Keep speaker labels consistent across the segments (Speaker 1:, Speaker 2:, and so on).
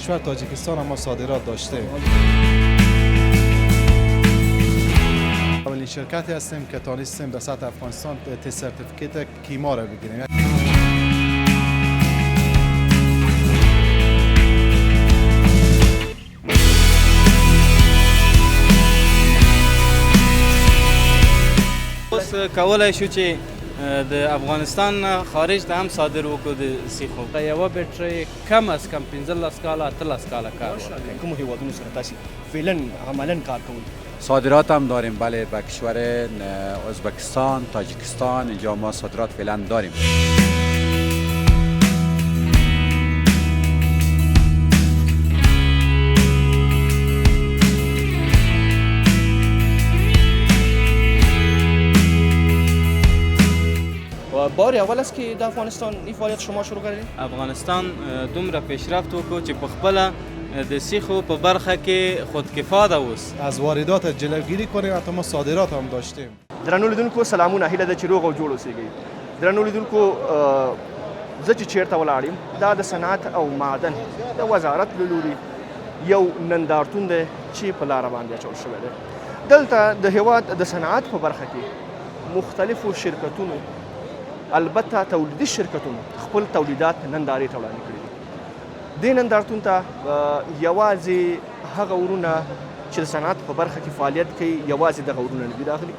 Speaker 1: کشور تاجیکستان هم ما صادرات داشتیم. اولین شرکتی هستیم که تانستیم به سطح افغانستان تست سرتیفیکیت کیما را بگیریم.
Speaker 2: کولای شو چې د افغانستان خارج ته هم صادر وکړو د سیخو.
Speaker 3: یوه بیټرۍ کم از کم 15 کاله 13 کاله کار ورکوي.
Speaker 4: کومو هیوادونو سره تاسو فعلا عملا کار کوئ؟
Speaker 5: صادرات هم داریم، بله، به کشور ازبکستان، تاجیکستان. اینجا ما صادرات فعلا داریم.
Speaker 4: بار اول است که در افغانستان این فعالیت شما شروع کردید؟
Speaker 2: افغانستان دومره پیشرفت وکړو چې په خپله د سیخو په برخه کې خودکفاده اوس.
Speaker 1: از واردات جلوگیری کنیم، حتی ما صادرات هم داشتیم.
Speaker 4: درنو لیدونکو سلامونه، هیله ده چې روغ او جوړ اوسئ. درنو لیدونکو زه چې چیرته ولاړ یم دا د صنعت او معدن د وزارت له لوري یو نندارتون دی چې په لاره باندې اچول شوی دی. دلته د هیواد د صنعت په برخه کې مختلفو شرکتونو، البته تولیدي شرکتونو خپل تولیدات نندارې ته وړاندې کړي دي. دې نندارتون ته یوازې هغه ورونه چې د صنعت په برخه کې فعالیت کوي یوازې دغه ورونه نه دي راغلي.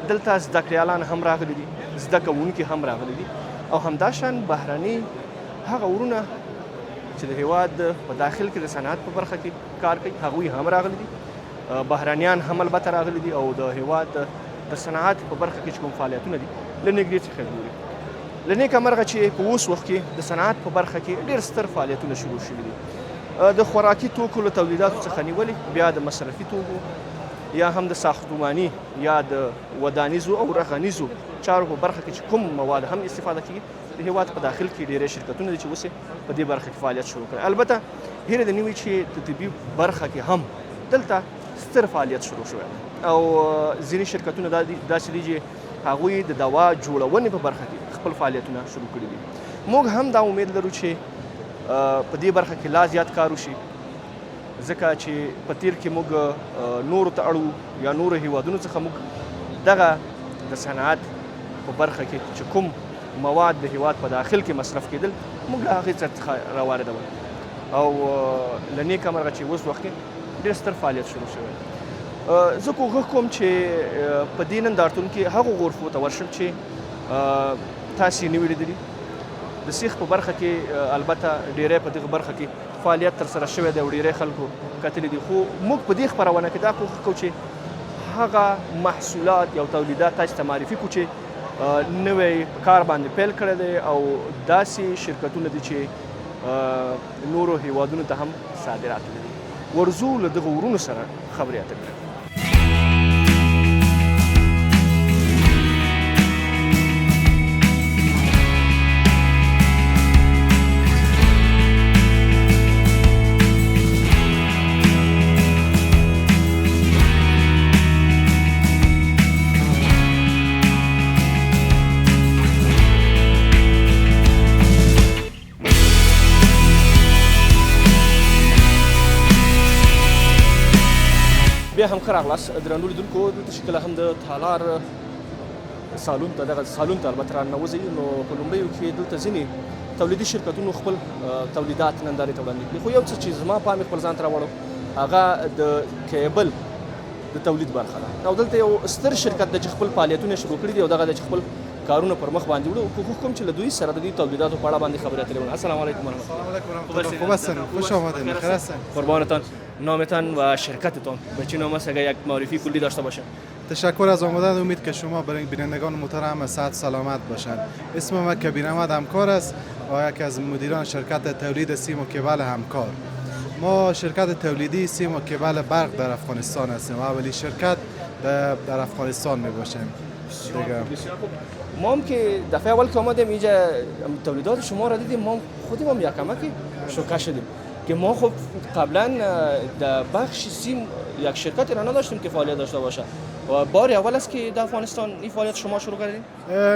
Speaker 4: دلته زده کړیالان هم راغلي دي، زده کوونکي هم راغلي دي، او همداشان بهرني هغه ورونه چې د هیواد په داخل کې د صنعت په برخه کې کار کوي هغوی هم راغلي دي. بهرنیان هم البته راغلي دي او د هیواد د صنعت په برخه کې چې کوم فعالیتونه دي له نږدې څخه ګوري. له نیکه مرغه چې په اوس وخت کې د صنعت په برخه کې ډېر ستر فعالیتونه شروع شوي دي. د خوراکي توکو له تولیداتو څخه نیولې بیا د مصرفي توکو یا هم د ساختماني یا د ودانیزو او رغنیزو چارو په برخه کې چې کوم مواد هم استفاده کیږي د هیواد په داخل کې ډېرې شرکتونه دي چې اوس په دې برخه کې فعالیت شروع کړي. البته هیله ده نه وي چې د طبي برخه کې هم دلته ستر فعالیت شروع شوی او ځینې شرکتونه داسې دي چې هغوی د دوا جوړونې په برخه کې خپل فعالیتونه شروع کړي دي. موږ هم دا امید لرو چې په دې برخه کې لا زیات کار وشي، ځکه چې په تیر کې موږ نورو ته اړو یا نورو هیوادونو څخه موږ دغه د صنعت په برخه کې چې کوم مواد د هیواد په داخل کې مصرف کېدل موږ له هغې څخه راواردول او له نیکه مرغه چې اوس وخت کې ډېر ستر فعالیت شروع شوی. زه کوښښ کوم چې په دې نندارتون کې هغو غرفو ته ورشم چې تاسې یې نه وي لیدلي. د سیخ په برخه کې البته ډېری په دغه برخه کې فعالیت ترسره شوی دی او ډېری خلکو کتلي دي، خو موږ په دې خپرونه کې دا کوښښ کوو چې هغه محصولات یا تولیدات تاسو ته معرفي کړو چې نوی کار باندې پیل کړی دی او داسې شرکتونه دي چې نورو هیوادونو ته هم صادرات لري. ورځو له دغه ورونو سره خبرې اترې کوو. بیا هم ښه راغلاست درنو لیدونکو. دلته چې کله هم د تالار سالون ته دغه سالون ته البته راننوځئ نو په لومړیو کې دلته ځینې تولیدي شرکتونو خپل تولیدات نندارې ته وړاندې کړي. خو یو څه چې زما پام خپل ځان ته راوړو هغه د کیبل د تولید برخه ده او دلته یو ستر شرکت دی چې خپل فعالیتونه شروع کړي دي او دغه د چې خپل کارونه پر مخ باندې وړو. کوښښ کوم چې له دوی سره د دوی تولیداتو په اړه باندې خبرې اترې وکړم. السلام علیکم ورحمت الله.
Speaker 1: خوب هستن، خوش آمدید، بخیر هستن.
Speaker 4: قربانتان. نامتان و شرکتتان به چه نام است اگر یک معرفی کلی داشته باشه؟
Speaker 1: تشکر از آمدن. امید که شما برای بینندگان محترم صحت سلامت باشند. اسم من کبیر احمد همکار است و یکی از مدیران شرکت تولید سیم و کیبل همکار. ما شرکت تولیدی سیم و کیبل برق در افغانستان هستیم و اولین شرکت در افغانستان می باشیم.
Speaker 4: ما هم که دفعه اول که آمدیم اینجا تولیدات شما را دیدیم، ما خودیم هم یک کمکی شوکه شدیم که ما خب قبلا در بخش سیم یک شرکتی را نداشتیم که فعالیت داشته باشه. و بار اول است که در افغانستان این فعالیت شما شروع کردین؟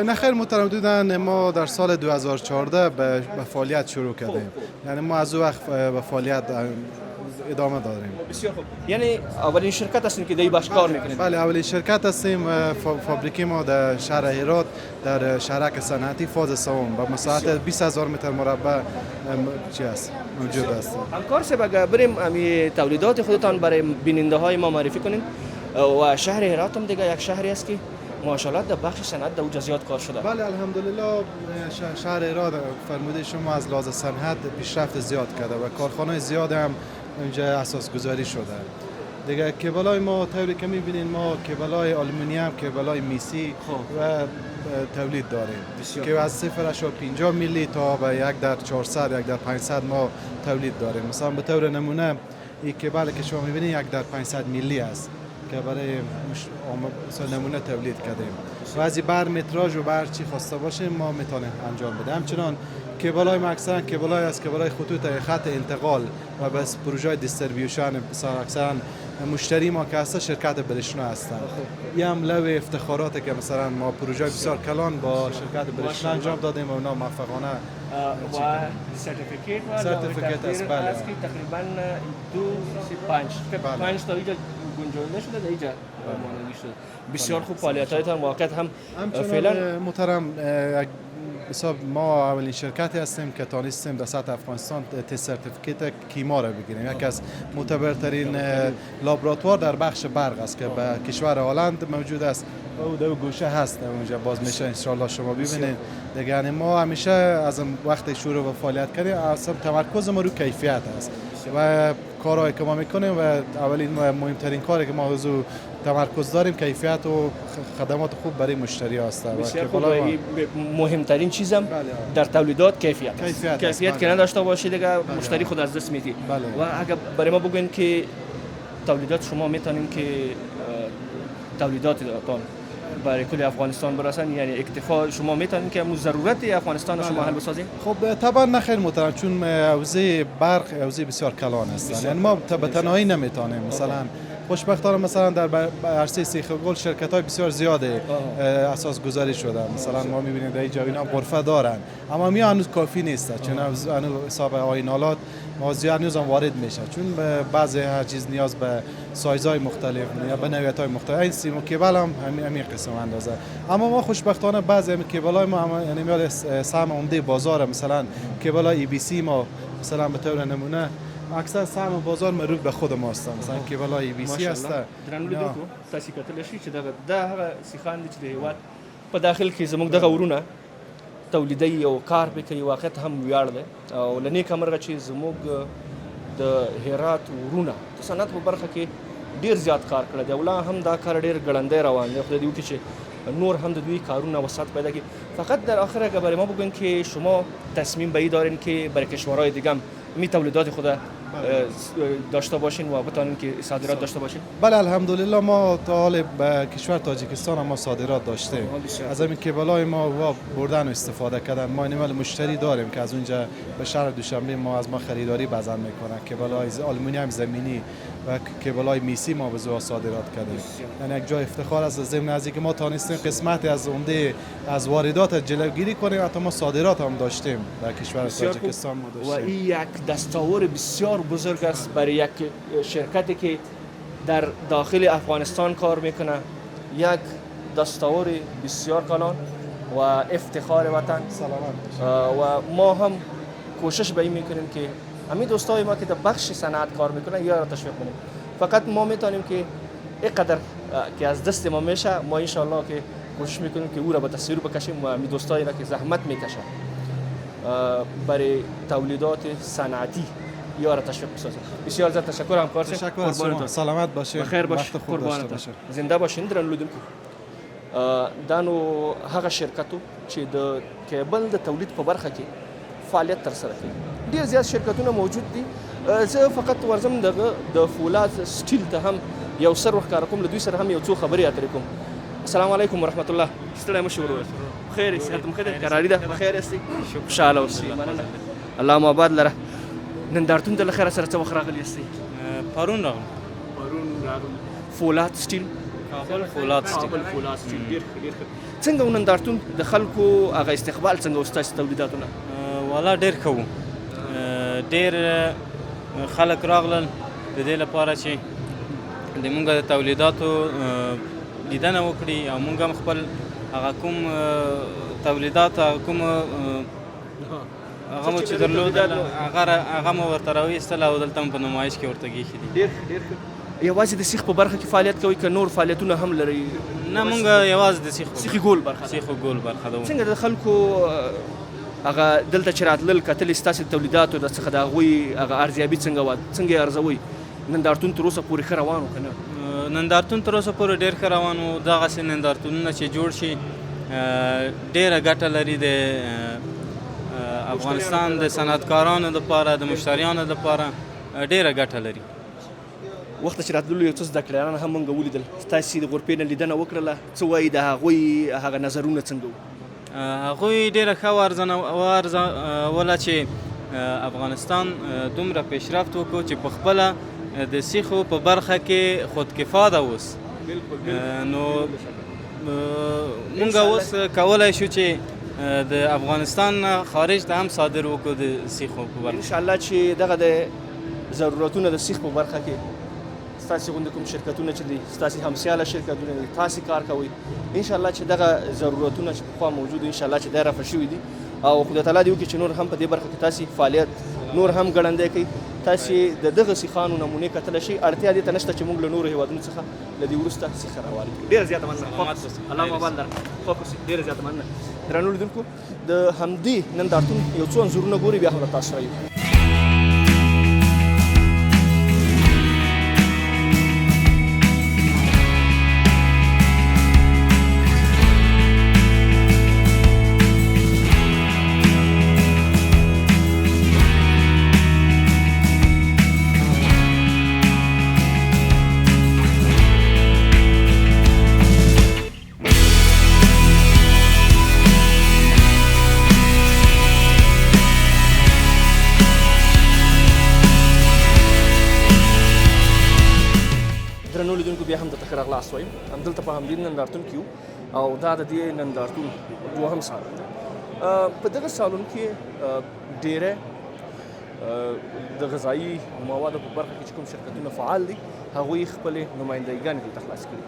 Speaker 1: نه خیر محترم دوستان، ما در سال 2014 به فعالیت شروع کردیم. یعنی ما از اون وقت به فعالیت ادامه داریم.
Speaker 4: بسیار خوب. یعنی اولین شرکت هستین که در این بخش کار میکنید؟
Speaker 1: بله، اولین شرکت هستیم. فابریکی ما در شهر هرات در شهرک صنعتی فاز سوم با مساحت 20,000 متر مربع موجود است.
Speaker 4: همکار صاحب اگر بریم امی تولیدات خودتان برای بیننده های ما معرفی کنین و شهر هرات هم دیگه یک شهری است که ماشاءالله در بخش صنعت در اونجا زیاد کار شده.
Speaker 1: بله الحمدلله، شهر هرات فرموده شما از لحاظ صنعت پیشرفت زیاد کرده و کارخانه زیاد هم اونجا اساس گذاری شده. دیگه کیبلای ما طوری که می‌بینین ما کیبلای آلومینیوم، کیبلای میسی و تولید داریم که از 0.50 میلی تا به 1/400 1/500 ما تولید داریم. مثلا به طور نمونه این کیبل که شما می‌بینید 1/500 میلی است که برای مثلا نمونه تولید کردیم و از بر متراژ و بر چی خواسته باشیم ما میتونیم انجام بدیم. همچنان کیبلای ما اکثرا کیبلای از کیبلای خطوط خط انتقال و بس پروژه دیستریبیوشن اکثرا مشتری ما که هست شرکت برشنا هستن. یه هم لو افتخاراته که مثلا ما پروژه بسیار کلان با شرکت برشنا انجام دادیم و اونا موفقانه
Speaker 4: و سرتیفیکیت است. بله است که تقریبا 5 تا اینجا گنجانده شده، در اینجا مانندگی شده. بسیار خوب فعالیت‌هایتان واقعا هم
Speaker 1: فعلا محترم. حساب ما اولین شرکتی هستیم که تانستیم در سطح افغانستان سرتیفیکیت کیما را بگیریم. یکی از معتبرترین لابراتوار در بخش برق است که به کشور هلند موجود است. او دو گوشه هست اونجا، باز میشه ان شاء الله شما ببینید دیگه. یعنی ما همیشه از وقت شروع به فعالیت کردیم اصلا تمرکز ما رو کیفیت است و کارهایی که ما میکنیم و اولین و مهمترین کاری که ما از تمرکز داریم کیفیت و خدمات خوب برای مشتری است.
Speaker 4: مهمترین چیزم در تولیدات کیفیت که نداشته باشی دیگه مشتری خود از دست میدی. و اگر برای ما بگوین که تولیدات شما میتونین که تولیداتتان برای کل افغانستان برسن، یعنی اکتفا شما میتونین که امروز ضرورت افغانستان شما حل بسازین؟
Speaker 1: خب طبعا نخیر محترم، چون حوزه برق حوزه بسیار کلان است. یعنی ما به تنهایی نمیتونیم. مثلا خوشبختانه مثلا در عرصه سیخ گل شرکت‌های بسیار زیاد اساس گذاری شده. مثلا ما می‌بینیم در اینجا اینا غرفه دارن، اما می هنوز کافی نیست، چون هنوز حساب آینالات ما زیاد نیاز وارد میشه، چون بعضی هر چیز نیاز به سایزهای مختلف یا به نوعیت‌های مختلف. این سیم کیبل هم همین قسم اندازه. اما ما خوشبختانه بعضی کیبل‌های ما یعنی میاد سهم عمده بازار، مثلا کیبل‌های ای بی سی ما مثلا به طور نمونه اکثر سهم بازار مربوط به خود ما است. مثلا کیبل‌های ای بی سی است.
Speaker 4: درنو لیدونکو تاسو کتل شي چې دا هغه سیخان دي چې د هیواد په داخل کې زموږ دغه ورونه تولیدي او کار به کوي، واقعا هم ویاړ دی او لنی کمرغه چې زموږ د هرات ورونه د صنعت په برخه کې ډیر زیات کار کړی دی او لا هم دا کار ډیر ګړندی روان دی. خدای دې وکړي چې نور هم د دوی کارونه وسعت پیدا کړي. فقط در آخر اگر برای ما بگوین که شما تصمیم به این دارین که برای کشورهای دیگه هم می تولیدات خود داشته باشین و بتونین که صادرات داشته باشین؟
Speaker 1: بله الحمدلله ما تا حال به کشور تاجیکستان ما صادرات داشتیم. از همین کیبل‌های ما بردن و استفاده کردن. ما اینم مشتری داریم که از اونجا به شهر دوشنبه ما از ما خریداری بزن میکنن. کیبل‌های آلومینیوم زمینی و کیبل‌های میسی ما به زو صادرات کردیم. یعنی یک جای افتخار است ضمن از اینکه ما تونستیم قسمتی از عمده از واردات جلوگیری کنیم. حتی ما صادرات هم داشتیم در کشور تاجیکستان ما داشتیم.
Speaker 4: و این یک دستاورد بسیار بزرگ است برای یک شرکتی که در داخل افغانستان کار میکنه. یک دستاورد بسیار کلان و افتخار وطن. و ما هم کوشش به این میکنیم که همین دوستای ما که در بخش صنعت کار میکنن یا را تشویق کنیم. فقط ما میتونیم که اینقدر که از دست ما میشه ما ان شاء الله که کوشش میکنیم که او را به تصویر بکشیم و همین دوستایی را که زحمت میکشن برای تولیدات صنعتی یا را تشویق بسازیم. بسیار زیاد تشکر همکار.
Speaker 1: تشکر از شما. سلامت باشید.
Speaker 4: بخیر باش. قربانت. زنده باشین. درنو لیدونکو دا نو هغه شرکتو چې د کیبل د تولید په برخه کې فعالیت تر سره کوي. ډیر زیات شرکتونه موجود دي. زه فقط ورزم د فولاد سټیل ته هم یو سر وښکاره کوم، له دوی سره هم یو څو خبرې اترې کوم. السلام علیکم ورحمت الله. ستړی مشې ورور. خیر صحت مو ښه دی؟ قراري ده؟ بخیر یاستئ؟ خوشحاله اوسئ. مننه. الله مو آباد لره. نن دارتون ته له خیره سره څه وخت راغلي یاستئ؟
Speaker 2: پرون راغلم.
Speaker 4: فولاد سټیل
Speaker 2: کابل فولاد سټیل.
Speaker 4: کابل فولاد سټیل. ډېر ښه ډېر ښه. څنګه و نندارتون د خلکو هغه استقبال څنګه و ستاسې تولیداتو نه؟
Speaker 2: والا ډېر ښه و. ډېر خلک راغلل د دې لپاره چې د مونږ د تولیداتو لیدنه وکړي او مونږ هم خپل هغه کوم تولیدات کوم هغه مو چې درلودل هغه مو ورته راویستل او دلته هم په نمایش کې ورته ګیښي دي.
Speaker 4: ډېر ښه ډېر ښه. یوازې د سیخ په برخه کې فعالیت کوئ که نور فعالیتونه هم لرئ؟
Speaker 2: نه مونږ یوازې د
Speaker 4: سیخي ګول برخه ده.
Speaker 2: سیخو ګول برخه ده.
Speaker 4: څنګه د خلکو هغه دلته چې راتلل کتل ستاسې تولیداتو د څخه د هغوی هغه ارزیابي څنګه وه؟ څنګه یې ارزوئ؟ نندارتون تر اوسه پورې ښه روان و که نه؟
Speaker 2: نندارتون تر اوسه پورې ډېر ښه روان و. دغسې نندارتونونه چې جوړ شي ډېره ګټه لري د افغانستان د صنعتکارانو لپاره د مشتریانو لپاره ډېره ګټه لري.
Speaker 4: وخت چې راتللو یو څه زده کړیالان هم موږ ولیدل. ستاسې د غرفې نه لیدنه وکړله، څه وایي د هغوی هغه نظرونه څنګه وو؟
Speaker 2: هغوی ډېره ښه وارزوله چې افغانستان دومره پیشرفت وکړو چې پخپله د سیخو په برخه کې خودکفاده اوس. نو مونږ اوس کولی شو چې د افغانستان خارج ته هم صادر وکړو د سیخو په برخه.
Speaker 4: انشاءالله چې دغه د ضرورتونه د سیخ په برخه کې ستاسې غوندې کوم شرکتونه چې دي، ستاسې همسیاله شرکتونه دي، تاسې کار کوئ، انشاءالله چې دغه ضرورتونه چې پخوا موجود انشاءالله چې دی رفع شوي دي او خدای تعالی دې وکړي چې نور هم په دې برخه کې تاسې فعالیت نور هم ګړندی کوي. تاسې د دغه سیخانو نمونې کتلی شئ. اړتیا دې ته نشته چې موږ له نورو هېوادونو څخه له دې وروسته سیخ راوارد کړو. ډېره زیاته مننه. الله مو بال درکړي. خوښ اوسئ. ډېره زیاته مننه. درنو لیدونکو د همدې نندارتون یو څو انځورونه ګورئ، بیا هم له تاسو سره یو. درنو لیدونکو بیا هم درته ښه راغلاست وایم. همدلته په همدې نندارتون کې یو او دا د دې نندارتون دوهم سالن دی. په دغه سالون کې ډېری د غذایي موادو په برخه کې چې کوم شرکتونه فعال دي هغوی خپلې نمایندګیګانې دلته خلاص کړي.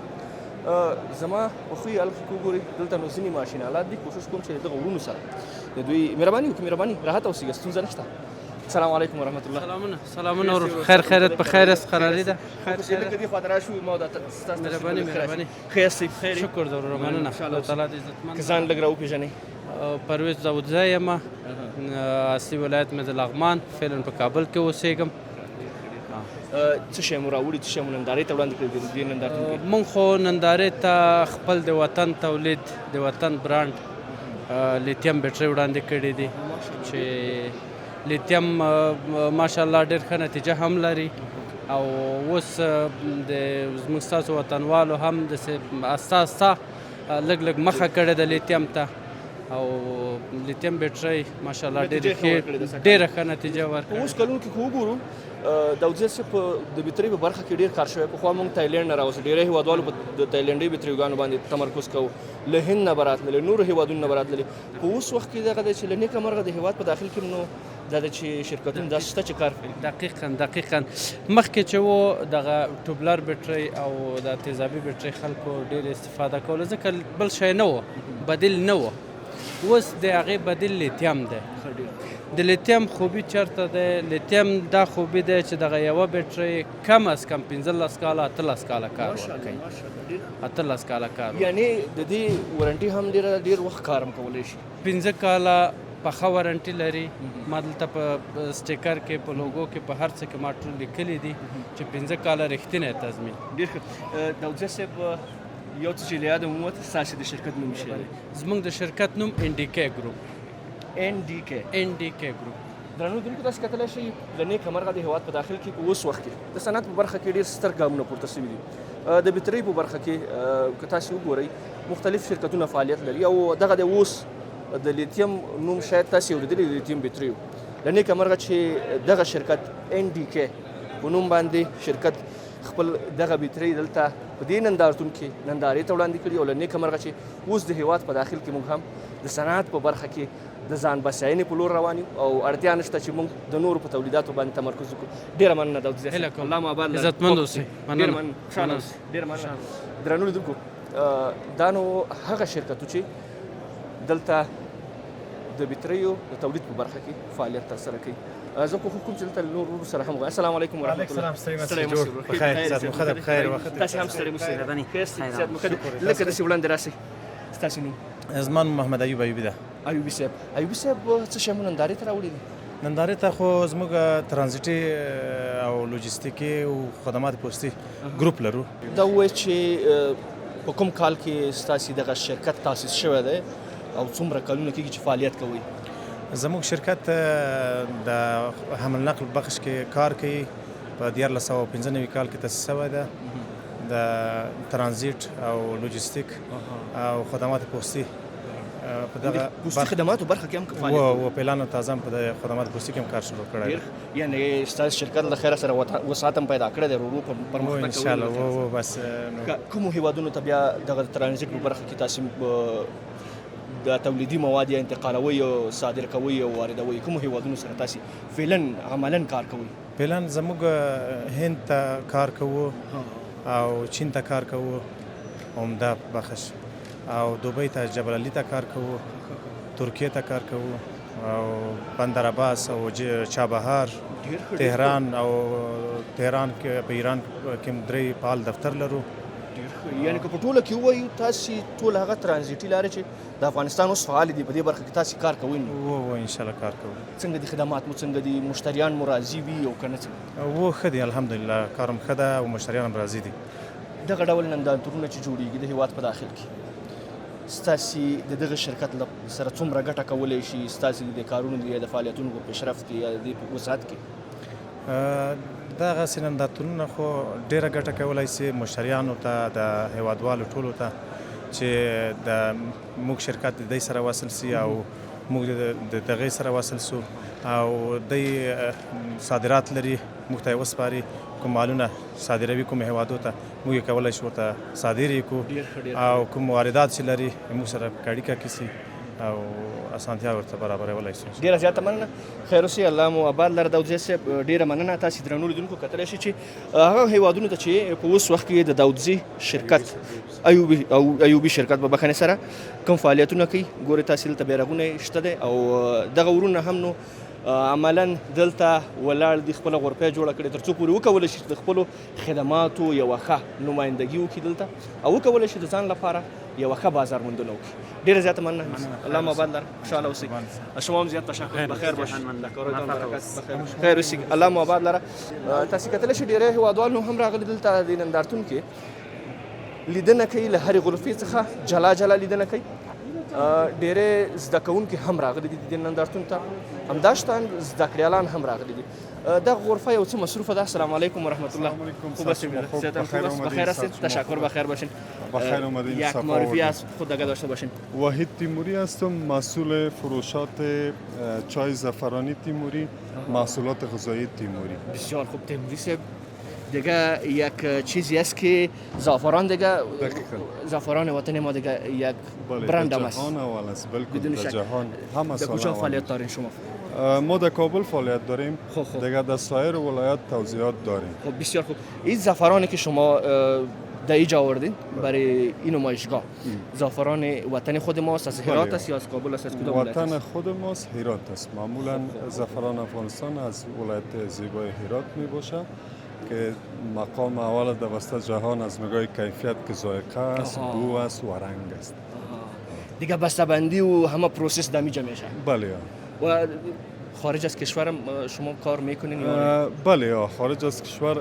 Speaker 4: زما په ښوی حلقې کې وګورئ دلته نو ځینې ماشین آلات دي. کوشش کوم چې د دغه وروڼو سره د دوی مهرباني وکړي، مهرباني راحته اوسېږه، ستونزه نشته. السلام علیکم ورحمت الله.
Speaker 3: سلامونه ور خیر خیرت په خیر است قراری ده.
Speaker 4: لکه دې خواته راشو ما دا ستاسو
Speaker 3: مهرباني.
Speaker 4: ښه یاستئ؟ بخیر.
Speaker 3: شکر در مننه. الله تعالی دې عزتمند.
Speaker 4: که ځان لږ راوپېژنئ.
Speaker 3: پرویز داودزی یم. اصلي ولایت مې د لغمان، فعلا په کابل کې اوسېږم.
Speaker 4: څه شی مو راوړي، څه شی مو نندارې ته وړاندې کړي دې نندارتون کې؟
Speaker 3: مونږ خو نندارې ته خپل د وطن تولید، د وطن برانډ لیتیم بیټرۍ وړاندې کړي دي چې لیتیم ماشاءالله ډېر ښه نتیجه هم لري او اوس د زموږ ستاسو وطنوالو هم داسې استا استا لږ لږ مخه کړې ده لیتیم ته او لیتیم بیټرۍ ماشاءالله ډېره ښه نتیجه ورکړې.
Speaker 4: اوس کلونو کې که وګورو داودزی صاحب د بیټرۍ په برخه کې ډېر کار شوی. پخوا موږ تایلنډ نه راوځو، ډېری هېوادوالو د تایلنډي بیټریوګانو باندې تمرکز کوو، له هند نه به راتللې، نورو هېوادونو نه به راتللې. په اوس وخت کې دغه دی چې له نیکه مرغه د هېواد په داخل کې نو دا د چې شرکتونه داسې شته چې کار کوي.
Speaker 3: دقیقاً مخکې چې و دغه ټوبلر بیټرۍ او د تیزابي بیټرۍ خلکو ډېر استفاده کوله ځکه بل شی نه و، بدیل نه و. اوس د هغې بدیل لیتیم دی. د لیتیم خوبي چېرته دی؟ لیتیم دا خوبي دی چې دغه یوه بیټرۍ کم از کم 15 کاله 18 کاله کار ورکوي. 18 کاله کار
Speaker 4: یعنې د دې وارنټي هم ډېر وخت کار هم کولی شي.
Speaker 3: 15 کاله پخه وارنټي لري. ما دلته په سټیکر کې په لوګو کې په هر څه کې ما ټول لیکلي دي چې 15 کاله رښتینی تضمین.
Speaker 4: ډېر ښه. داودزی صاحب یو څه چې له یاده مو ووته ستاسې د شرکت نوم څه دی؟
Speaker 3: زموږ د شرکت نوم NDK ګروپ.
Speaker 4: NDK ګروپ. درنو لیدونکو تاسې کتلی شئ د نیکه مرغه د هېواد په داخل کې په اوس وخت کې د صنعت په برخه کې ډېر ستر ګامونه پورته سوي دي. د بیټرۍ په برخه کې که تاسې وګورئ مختلف شرکتونه فعالیت لري او دغه د اوس د لیتیم نوم شاید تاسې اورېدلي د لیتیم بیټریو د نیکه مرغه چې دغه شرکت NDK په نوم باندې شرکت خپل دغه بیټرۍ دلته په دې نندارتون کې نندارې ته وړاندې کړي او له نیکه مرغه چې اوس د هیواد په داخل کې موږ هم د صنعت په برخه کې د ځان بسیاینې په لور روان یو او اړتیا نشته چې موږ د نورو په تولیداتو باندې تمرکز وکړو. ډېره مننه داود زیات
Speaker 3: هیله کوم.
Speaker 4: الله مو آباد لره.
Speaker 3: عزتمند اوسئ.
Speaker 4: ډېره مننه. خوشحاله اوسئ. ډېره مننه. درنو لیدونکو دا نو هغه شرکتو چې دلته د بټریو د تولید په برخه کې فعالیت ترسره کوي. زه کوم چې دلته نور ورو سره هم السلام علیکم ورحمۃ الله.
Speaker 1: ستړي مسئول بخیر سات مخدب بخیر وخت
Speaker 4: تاسو هم ستړي مسئول خیر سات مخدب لکه د وړاندې راسي تاسو نو
Speaker 6: زمان محمد ایوب ایوبی ده.
Speaker 4: ایوبی صاحب څه شمون نندارې ته راوړي دي؟
Speaker 6: نندارې ته خو زموږ ترانزیټي او لوجستیکي او خدمات پوسټي ګروپ لرو.
Speaker 4: دا وایي چې په کوم کال کې ستاسو دغه شرکت تاسیس شوی دی او څومره کلونه کېږي چې فعالیت کوي؟
Speaker 6: زموږ شرکت د حمل نقل بخش کې کار کوي. په 1995 کال کې تاسیس شوی ده. د ترانزیت او لوجستیک او خدمات پوسټي په دغه
Speaker 4: پوسټي خدماتو برخه کې هم فعالیت
Speaker 6: و پلان تازه په د خدمات پوسټي کې هم کار شروع کړی.
Speaker 4: یعنی ستاسو شرکت له خیره سره وسعت هم پیدا کړی دی ورو پر مخ
Speaker 6: ان شاء الله و بس
Speaker 4: کوم هیوادونو ته بیا دغه ترانزیت په برخه کې تاسو د تولیدي مواد یا انتقالوي او صادر کوي او واردوي کوم هیوادونو سره تاسو فعلا عملاً کار کوي؟
Speaker 6: فعلا زموږ هند ته کار کوو او چین ته کار کوو عمده بخش او دوبۍ ته جبل علي ته کار کوو، ترکیه ته کار کوو او بندر عباس او چابهار تهران او تهران کې په ایران کې درې فعال دفتر لرو.
Speaker 4: یعنی که په ټوله کې ووایو تاسو ټول هغه ترانزیټي لارې چې د افغانستان اوس فعال دي په دې برخه کې تاسو کار کوئ
Speaker 6: و ان شاء الله کار کوو.
Speaker 4: څنګه دي خدمات مو څنګه دي مشتریان مو راضي وي او کنه څنګه؟
Speaker 6: و ښه دي الحمدلله کارم ښه ده او مشتریان هم راضي دي.
Speaker 4: دغه ډول نندارتونونه چې جوړیږي د هیواد په داخل کې ستاسو د دغه شرکت سره څومره ګټه کولی شي ستاسو د کارونو یا د فعالیتونو په پیشرفت کې یا د وسعت کې؟
Speaker 6: دغه نندارتونونه خو ډیره ګټه کولی شي مشتریانو ته د هیوادوالو ټولو ته چې د موږ شرکت د دې سره وصل سي او موږ د دغه سره وصل سو او د صادرات لري موږ ته وسپاري کوم مالونه صادروي کوم هیوادو ته موږ کولای شو ته صادر یې او کوم واردات چې لري موږ سره اړیکه کیسي او اسانتیا ورته برابرولای شي.
Speaker 4: ډیره زیاته مننه. خیر اوسئ. الله مو آباد لره. داود زی صاحب ډیره مننه. تاسو درنو لیدونکو کتلی شئ چې هغه هیوادونو ته چې په اوس وخت کې د داود زی شرکت ایوبي شرکت په بخښنې سره کوم فعالیتونه کوي ګورئ تاسو دلته بیرغونه شته دی او دغه ورونه هم نو عملاً دلته ولاړ دي خپله غرفه جوړه کړې تر څو پورې وکولی شي د خپلو خدماتو یوه ښه نمایندګي وکړي دلته او وکولی شي د ځان لپاره یوه ښه بازار موندنه وکړي. ډېره زیاته مننه. الله مو آباد لره. خوشحاله اوسئ. شما هم زیات تشکر. بخیر باشید. خیر اوسئ. الله مو آباد لره. تاسو کتلی شئ ډېری هیوادوال هم راغلي دلته د نندارتون کې لیدنه کوي له هرې غرفې څخه جلا جلا لیدنه کوي. ډېرې زده کوونکي هم راغلي دي د نندارتون ته همداشتان زده کړیالان هم راغلي دي. دغه غرفه یو څه مصروفه ده. السلام علیکم ورحمت الله. خوب هستید؟ بخیر هستید؟ تشکر. بخیر باشین.
Speaker 7: بخیر اومدین.
Speaker 4: یک معرفی از خود دیگه داشته باشین.
Speaker 7: وحید تیموری هستم، مسئول فروشات چای زعفرانی تیموری، محصولات غذایی تیموری.
Speaker 4: بسیار خوب. تیموری صاحب دیگه یک چیزی است که زعفران دیگه زعفران وطن ما دیگه یک برند هم است.
Speaker 7: جهان اول است. بالکل در جهان همه سال.
Speaker 4: کجا فعالیت دارین شما؟
Speaker 7: ما در کابل فعالیت داریم. دیگه در سایر ولایات توزیعات داریم.
Speaker 4: خب بسیار خوب. این زعفرانی که شما در اینجا آوردین برای این نمایشگاه زعفران وطن خود ماست از هرات است یا از کابل است؟ از کدام ولایت است؟
Speaker 7: وطن خود ماست هرات است. معمولا زعفران افغانستان از ولایت زیبای هرات می باشه که مقام اول در وسط جهان از نگاه کیفیت که ذائقه است، بو است و رنگ است.
Speaker 4: دیگه بسته‌بندی و همه پروسس در اینجا میشه.
Speaker 7: بله.
Speaker 4: و خارج از کشورم شما کار میکنین
Speaker 7: یا بله خارج از کشور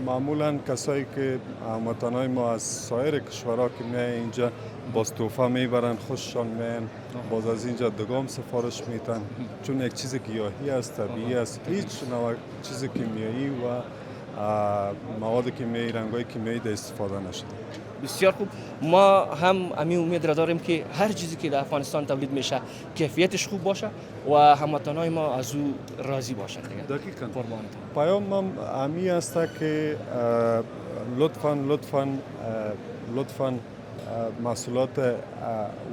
Speaker 7: معمولا کسایی که هموطنای ما از سایر کشورها که میای اینجا باز توفه میبرن خوششان میان باز از اینجا دگام سفارش میتن چون یک چیز گیاهی است طبیعی است هیچ نوع چیز کیمیایی و مواد کیمیایی رنگای کیمیایی در استفاده نشده.
Speaker 4: بسیار خوب. ما هم امی امید را داریم که هر چیزی که در افغانستان تولید میشه کیفیتش خوب باشه و هموطنای ما از او راضی باشند.
Speaker 7: دقیقاً. پیامم امی است که لطفاً محصولات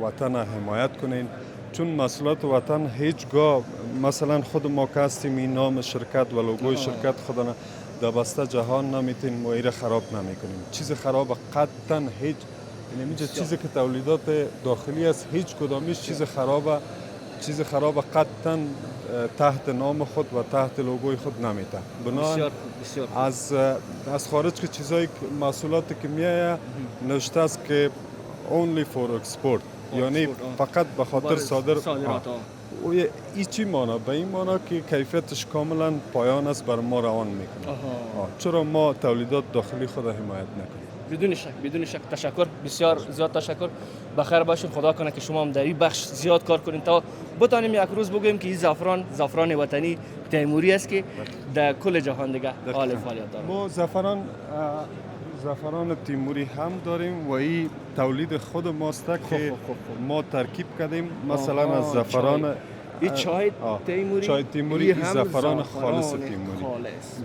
Speaker 7: وطن حمایت کنین، چون محصولات وطن هیچگاه مثلا خود ما که هستیم این نام شرکت و لوگوی شرکت خودنا در بسته جهان نمیتین ما ایره خراب نمیکنیم. چیز خراب قطعا هیچ، یعنی چیزی که تولیدات داخلی است هیچ کدامیش چیز خراب قطعا تحت نام خود و تحت لوگوی خود نمیته. بنابراین از خارج که چیزایی که محصولاتی که میایه نوشته است که only for export، یعنی فقط به خاطر صادرات. این چی مانا؟ به این مانا که کیفیتش کاملا پایان است بر ما روان میکنه. چرا ما تولیدات داخلی خود حمایت نکنیم؟
Speaker 4: بدون شک تشکر، بسیار زیاد تشکر. بخیر باشین، خدا کنه که شما هم در این بخش زیاد کار کنین تا بتانیم یک روز بگوییم که این زعفران وطنی تیموری است که در کل جهان دیگه حال فعالیت داره.
Speaker 7: ما زعفران تیموری هم داریم و این تولید خود ماست که ما ترکیب کردیم. مثلا از زعفران
Speaker 4: این چای
Speaker 7: تیموری این زعفران خالص تیموری.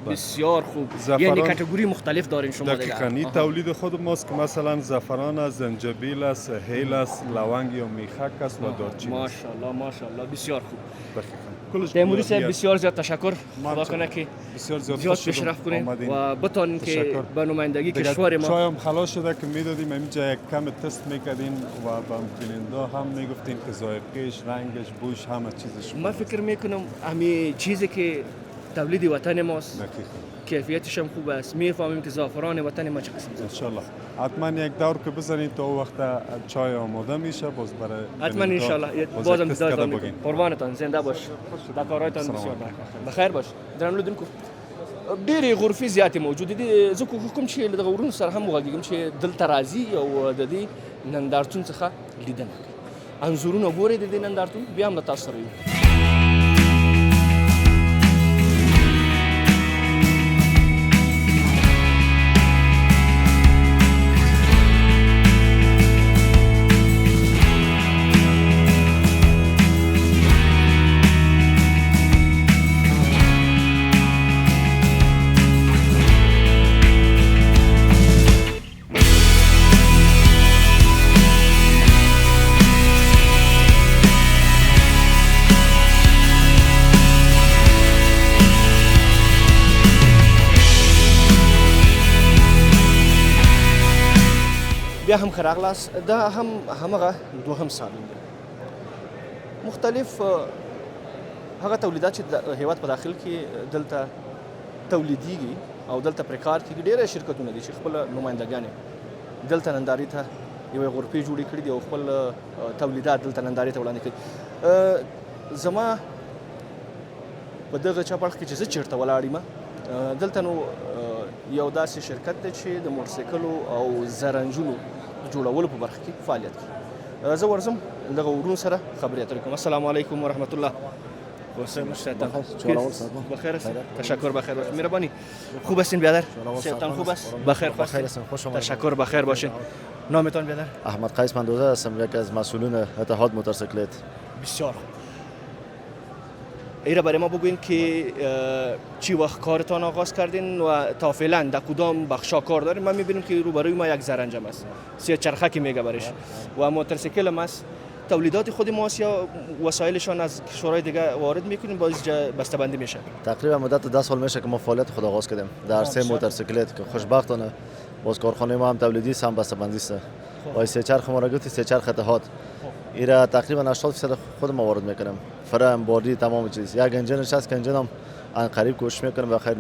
Speaker 4: بسیار خوب. یعنی کاتگوری مختلف دارین شما دیگه.
Speaker 7: دقیقاً این تولید خود ماست که مثلا زعفران از زنجبیل است، هیل است، لونگ یا میخک است و دارچین.
Speaker 4: ماشاءالله بسیار خوب.
Speaker 7: دقیقاً.
Speaker 4: تیموری صاحب بسیار زیاد تشکر. خدا کنه که
Speaker 7: بسیار زیاد
Speaker 4: پیشرفت کنین و بتانین که به نمایندگی کشور ما.
Speaker 7: چای هم خلاص شده که میدادیم اینجا یک کم تست میکردین و به بیننده هم میگفتین که ذائقه‌اش، رنگش، بوش همه چیزش.
Speaker 4: من فکر میکنم همین چیزی که تولید وطن ماست کیفیتش هم خوب است. میفهمیم که زعفران وطن ما چه قسم است.
Speaker 7: ان شاء الله حتما یک دور که بزنید تا وقت چای آماده میشه باز برای
Speaker 4: حتما ان شاء الله بازم دیدارتان میکنم. قربانتان، زنده باش. در کارهایتان بسیار بخیر باش. درنو لیدونکو ډېرې غرفې زیاتې موجودې دي. زه کوم چې له دغه ورونو سره هم وغږېږم چې دلته راځي او د دې نندارتون څخه لیدنه کوي، انځورونه ګورئ د دې نندارتون، بیا هم له تاسو سره یو. بیا هم خراغلاس دا هم همغه دوهم سالون دی. مختلف هغه تولیدات چې د هیواد په داخل کې دلته تولیدیږي او دلته پر کار کوي. ډېر شرکتونه دي چې خپل نمائندګان دلته ننداري ته یو غرفې جوړې کړې دي او خپل تولیدات دلته ننداري ته وړاندې کوي. زما په دغه چاپړ کې چې زه چیرته ولاړ یم دلته نو یو داسې شرکت دی چې د موټرسایکلو او زرنجونو جوړولو په برخه کې فعالیت کوي. زه ورځم دغه ورونو سره خبرې اترې کوم. السلام علیکم ورحمت الله. بخیر است. تشکر. بخیر باشین. مهربانی. خوب هستین برادر؟ صحتتان خوب است؟ بخیر هستین. خوش آمدید. تشکر. بخیر باشین. نامتان برادر؟
Speaker 8: احمد قیس مندوزه هستم، یکی از مسئولین اتحاد موتورسیکلت.
Speaker 4: بسیار خوب. ایره برای ما بگوین که چی وقت کارتان آغاز کردین و تا فعلا در کدام بخشا کار دارین؟ من میبینم که روبروی ما یک زرنجم است، سه چرخه که میگه برش و موتورسیکل هم است. تولیدات خود ماست یا وسایلشان از کشورهای دیگه وارد میکنین باز بسته‌بندی میشه؟
Speaker 8: تقریبا مدت 10 سال میشه که ما فعالیت خود آغاز کردیم در سه موتورسیکلت که خوشبختانه باز کارخانه ما هم تولیدی است هم بسته‌بندی است. و سه چرخ ما را گفتی سه چرخ اتحاد ایرا تقریبا 80% خود ما وارد میکنیم. فرام بادی تمام چیز. یک انجینش هست که انجین هم ان قریب کوشش میکنیم و خیر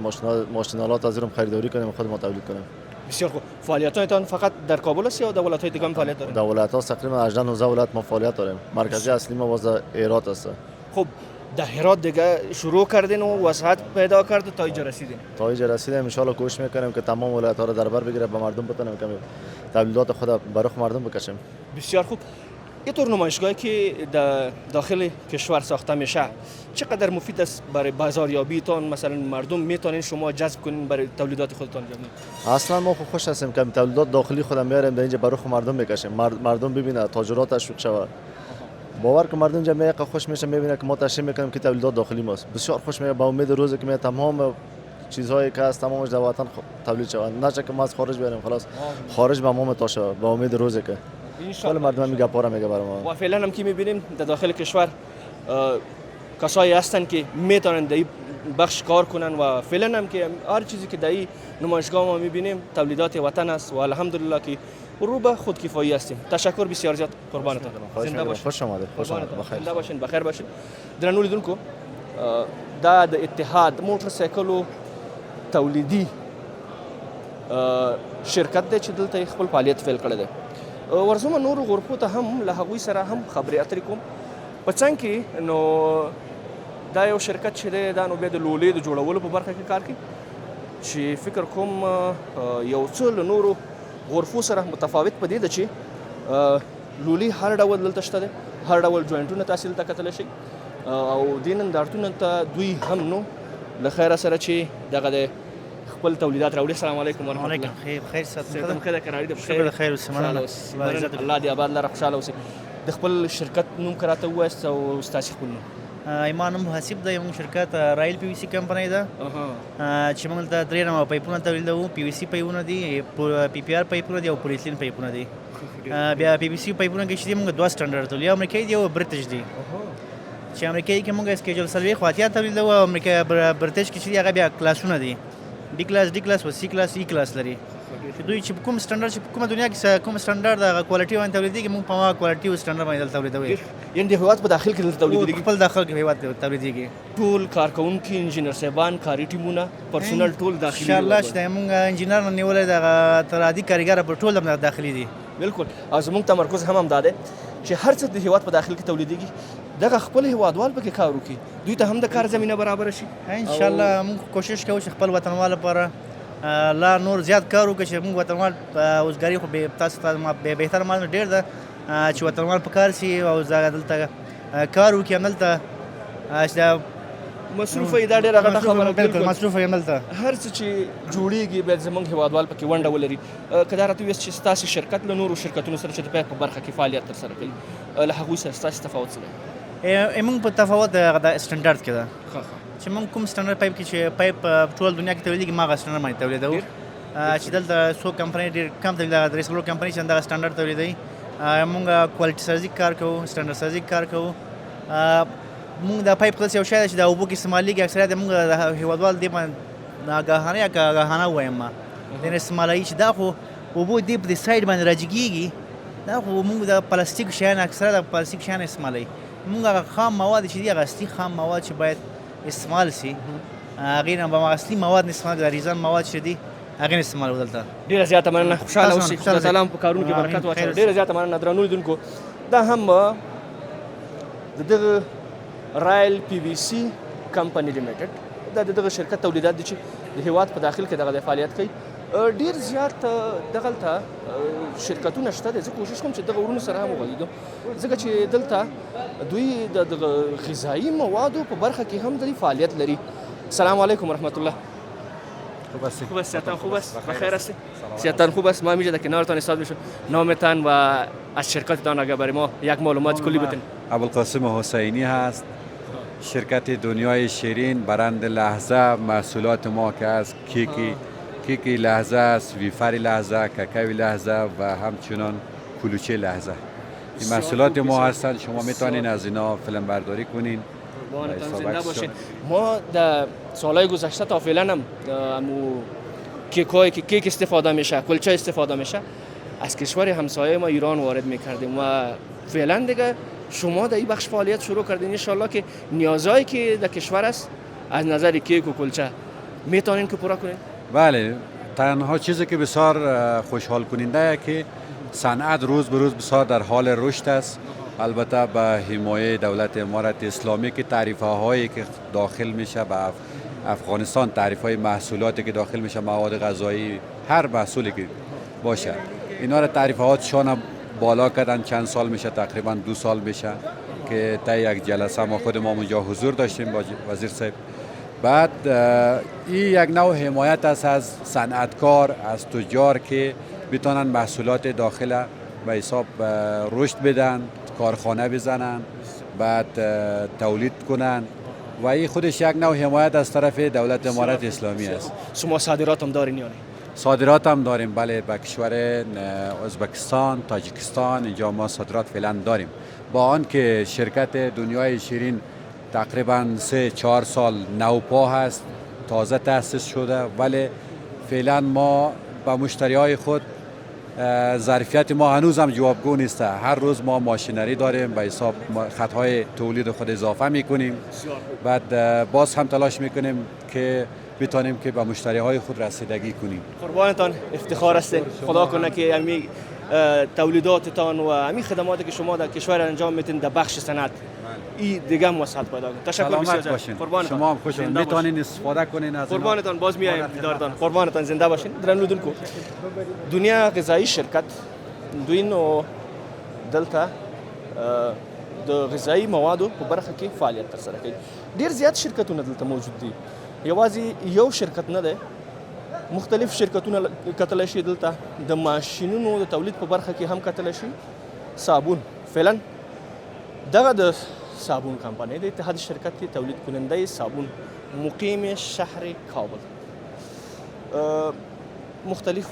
Speaker 8: ماشینالات از اون خریداری کنیم خود ما تولید کنیم.
Speaker 4: بسیار خوب. فعالیتاتون فقط در کابل است یا در ولایت‌های دیگه هم فعالیت دارید؟
Speaker 8: در ولایت‌ها تقریبا 18 19 ولایت ما فعالیت داریم. مرکزی اصلی ما باز هرات است.
Speaker 4: خب در هرات دیگه شروع کردین و وسعت پیدا کرد تا اینجا رسیدین؟
Speaker 8: تا اینجا رسیدیم. ان شاء الله کوشش میکنیم که تمام ولایت‌ها رو در بر بگیره به مردم بتونیم که تولیدات خود برای مردم بکشیم.
Speaker 4: بسیار خوب. یه طور نمایشگاهی که در داخل کشور ساخته میشه چقدر مفید است برای بازاریابیتان؟ مثلا مردم میتونین شما جذب کنین برای تولیدات خودتان؟
Speaker 8: اصلا ما خوش هستیم که تولیدات داخلی خودم میاریم در اینجا برای مردم میکشیم. مردم ببینه تاجرات تشویق شود. باور که مردم جمعه خوش میشه میبینه که ما تشریح میکنیم که تولیدات داخلی ماست. بسیار خوش میاد. با امید روزی که تمام چیزهایی که هست تمامش در وطن تولید شود، نه که ما از خارج بیاریم خلاص خارج به ما متاشه با امید روزی که کل مردم میگه پاره میگه برای ما.
Speaker 4: و فعلا هم که میبینیم در داخل کشور کسایی هستن که میتونن در این بخش کار کنن و فعلا هم که هر چیزی که در این نمایشگاه ما میبینیم تولیدات وطن است و الحمدلله که رو به خودکفایی هستیم. تشکر بسیار زیاد، قربانتون. زنده باشین.
Speaker 8: خوش آمدید.
Speaker 4: بخیر. زنده باشین، بخیر باشین. درنو لیدونکو دا د اتحاد موټر سایکلو تولیدي شرکت دی چې دلته خپل فعالیت پیل کړی دی. ورځم نورو غرفو ته هم له هغوی سره هم خبرې اترې کوم په څنګ کې نو دا یو شرکت چې دی دا نو بیا د لولې د جوړولو په برخه کې کار کوي چې فکر کوم یو څه له نورو غرفو سره متفاوت په دې ده چې لولې هر ډول دلته شته دی، هر ډول جوینټونه تاسې دلته کتلی شئ او دې نندارتونو ته دوی هم نو له خیره سره چې دغه د خپل تولیدات راوړي. السلام علیکم ورحمۃ اللہ.
Speaker 9: خیر صحت
Speaker 4: تم خیر کراری د
Speaker 9: شکر خیر وسمانه
Speaker 4: الله دې آباد لره خوشاله اوسئ. د خپل شرکت نوم کراته وایست او ستاسو خپل نوم؟
Speaker 9: ایمان محاسب د یو شرکت رایل پی وی سی کمپنی ده چې موږ ته درې نوع پایپونه تولیدوو. پی وی سی پایپونه دي، پی پی آر پایپونه دي او پولیثلین پایپونه دي. بیا پی وی سی پایپونه کې چې دي موږ دوه سټنډرډ تولیدوو، یو امریکایي دی او برټش دی. چې امریکایي کې موږ اسکیجول څلوېښت اتیا تولیدوو او برټش کې چې دي هغه بیا کلاسونه دي، بی کلاس، ډي کلاس او سی کلاس، ای کلاس لري. چې دوی چې کوم سټنډرډ چې کومه دنیا کې کوم سټنډرډ د کوالټي باندې تولیدېږي موږ په هغه کوالټي او سټنډرډ باندې تولیدوو.
Speaker 4: یعنې د هېواد په داخل کې دلته تولیدېږي؟
Speaker 9: خپل داخل کې هېواد تولیدېږي.
Speaker 4: ټول کارکوونکي انجینر صاحبان، کاري ټیمونه، پرسونل ټول داخلي
Speaker 9: انشاءالله چې موږ انجینر نه نیولې دغه تر عادي کارګره پر ټول هم داخلي دي.
Speaker 4: بالکل. او زموږ تمرکز هم همدا دی چې هر څه د هېواد په داخل کې تولیدېږي دغه خپل هېوادوال پکې کار وکړي، دوی ته هم د کار زمینه برابره شي.
Speaker 9: انشاءالله موږ کوشش کوو چې خپل وطنوال لپاره لا نور زیات کار وکړو چې موږ وطنوال اوزګاري خو تاسو ته بهتر معلومه ډېر ده چې وطنوال په کار شي او دلته کار وکړي. همدلته چې
Speaker 4: مصروفه یې دا ډېره غټه خبره ده.
Speaker 9: بالکل مصروفه یې همدلته
Speaker 4: هر څه چې جوړېږي باید زموږ هېوادوال پکې ونډه ولري. که دا راته ووایاست چې ستاسې شرکت له نورو شرکتونو سره چې د پیپ په برخه کې فعالیت ترسره کوي له هغوی سره ستاسې تفاوت څه دی؟
Speaker 9: موږ په تفاوت د سټنډرډ کې ده چې موږ کوم سټنډرډ پایپ کې چې پایپ ټول دنیا کې تولیدېږي ما هغه سټنډرډ باندې تولیدوو. چې دلته څو کمپنۍ ډېر کم تولیدوي، درې څلور کمپنۍ چې همدغه سټنډرډ تولیدوي. موږ کوالټي سازي کار کوو، سټنډرډ سازي کار کوو. موږ دا پایپ خلاص یو شی ده چې د اوبو کې استعمالېږي. اکثریت موږ د هېوادوال دې باندې ناګاهانه یا آګاهانه وایم ما دې استعمالوي چې دا خو اوبو دې په دې سایډ باندې راجګېږي. دا خو موږ د پلاستیک شیان اکثره د پلاستیک شیان استعمالوي. موږ هغه خام مواد چې دي هغه اصلي خام مواد چې باید استعمال سي هغې نه به اصلي مواد نه استعمال کړو، ریزن مواد چې دي هغې نه استعمالوو. دلته
Speaker 4: ډېره زیاته مننه، خوشحاله اوسئ، خدای تعالی هم په کارونو کې برکت واچوي. ډېره زیاته مننه درنو لیدونکو. دا هم د دغه رایل پی وی سی کمپنی لیمیټډ دا د دغه شرکت تولیدات دي چې د هېواد په داخل کې دغه د فعالیت کوي. ډېر زیات دغلته شرکتونه شته دي. زه کوشش کوم چې دغه ورونو سره هم وغږېږم ځکه چې دلته دوی د دغه غذایي موادو په برخه کې هم دوی فعالیت لري. السلام علیکم ورحمت الله. خوب است سیاتان خوب است؟ بخیر هستی؟ سیاتان خوب است؟ ما میشه کنارتان ایستاد میشم. نامتان و از شرکتتان اگر برای ما یک معلومات کلی بتین.
Speaker 5: ابوالقاسم حسینی هست. شرکت دنیای شیرین برند لحظه محصولات ما که از کیکی لحظه است، ویفر لحظه، ککوی لحظه و همچنان کلوچه لحظه. این محصولات ما هستند. شما میتونین از اینا فیلم برداری کنین.
Speaker 4: زنده باشین. ما در سالهای گذشته تا فعلا هم کیک استفاده میشه، کلچه استفاده میشه از کشور همسایه ما ایران وارد میکردیم و فعلا دیگه شما در این بخش فعالیت شروع کردین. ان شاءالله که نیازهایی که در کشور است از نظر کیک و کلچه میتونین که پورا کنین.
Speaker 5: بله، تنها چیزی که بسیار خوشحال کننده که صنعت روز به روز بسیار در حال رشد است. البته به حمایه دولت امارت اسلامی که تعرفه هایی که داخل میشه به افغانستان، تعرفه های محصولاتی که داخل میشه، مواد غذایی، هر محصولی که باشه، اینا را تعرفه‌هاتشان بالا کردن. چند سال میشه، تقریبا 2 سال میشه که تا یک جلسه ما خود ما اونجا حضور داشتیم با وزیر صاحب. بعد این یک نوع حمایت است از صنعتکار، از تجار که بتونن محصولات داخل به حساب رشد بدن، کارخانه بزنن، بعد تولید کنن و این خودش یک نوع حمایت از طرف دولت امارت اسلامی است.
Speaker 4: شما صادرات هم دارین یا نه؟
Speaker 5: صادرات هم داریم، بله، به کشور ازبکستان، تاجیکستان، اینجا ما صادرات فعلا داریم. با آن که شرکت دنیای شیرین تقریبا 3-4 سال نوپا هست، تازه تأسیس شده، ولی فعلا ما به مشتری های خود ظرفیت ما هنوز هم جوابگو نیست. هر روز ما ماشینری داریم، به حساب خطهای تولید خود اضافه میکنیم، بعد باز هم تلاش میکنیم که بتانیم که به مشتری های خود رسیدگی کنیم.
Speaker 4: قربانتان، افتخار است. خدا کنه که امی تولیداتتان و امی خدماتی که شما در کشور انجام میتین در بخش صنعت این دیگه هم وسعت پیدا کنه. تشکر بسیار.
Speaker 5: قربانتان، شما هم خوش میتونین استفاده کنین از
Speaker 4: قربانتان. باز میایم دیدارتان. قربانتان، زنده باشین. درنو دلکو دنیا غذایی شرکت دوی نو دلته د غذایی موادو په برخه کې فعالیت ترسره کوي. ډیر زیات شرکتونه دلته موجود دي. یوازې یو شرکت نه دی، مختلف شرکتونه کتلی شي دلته. د ماشینونو د تولید په برخه کې هم کتلی شي. صابون فعلا دغه د صابون کمپنۍ د اتحاد شرکت تولید کننده صابون مقیم شهر کابل مختلف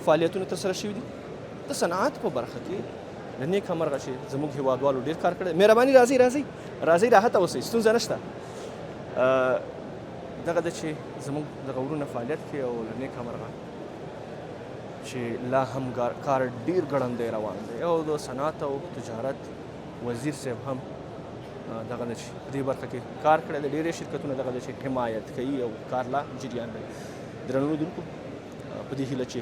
Speaker 4: فعالیتونه ترسره شوي دي. د صنعت په برخه کې د نیک مرغه چې زموږ هیوادوالو ډېر کار کړی. مهرباني راځئ راحته اوسئ، ستونزه نشته. دغه د چې زموږ دغه ورونه فعالیت کوي او له نیک مرغه چې لا هم کار ډېر ګړندی روان دی او د صنعت او تجارت وزیر صاحب هم دغه د چې دې برخه کې کار کړی دی. ډېرې شرکتونه دغه د چې حمایت کوي او کار لا جریان دی. درنو لیدونکو، په دې هیله چې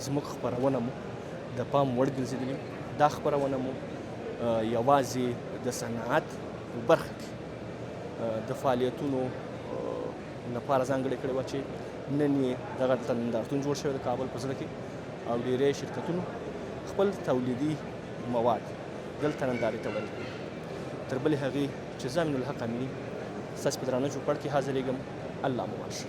Speaker 4: زموږ خپرونه مو د پام وړ ګرځېدلې. دا خپرونه مو یوازې د صنعت په برخه کې د فعالیتونو لپاره ځانګړې کړې وه چې نن یې دغه دلته نندارتون جوړ شوی د کابل په زړه کې او ډېری شرکتونو خپل تولیدي مواد دلته نندارې ته وړي. تر بلې هغې چې زه امین الحق امیني ستاسې په درانه چوپړ کې حاضرېږم. الله مو ماشه.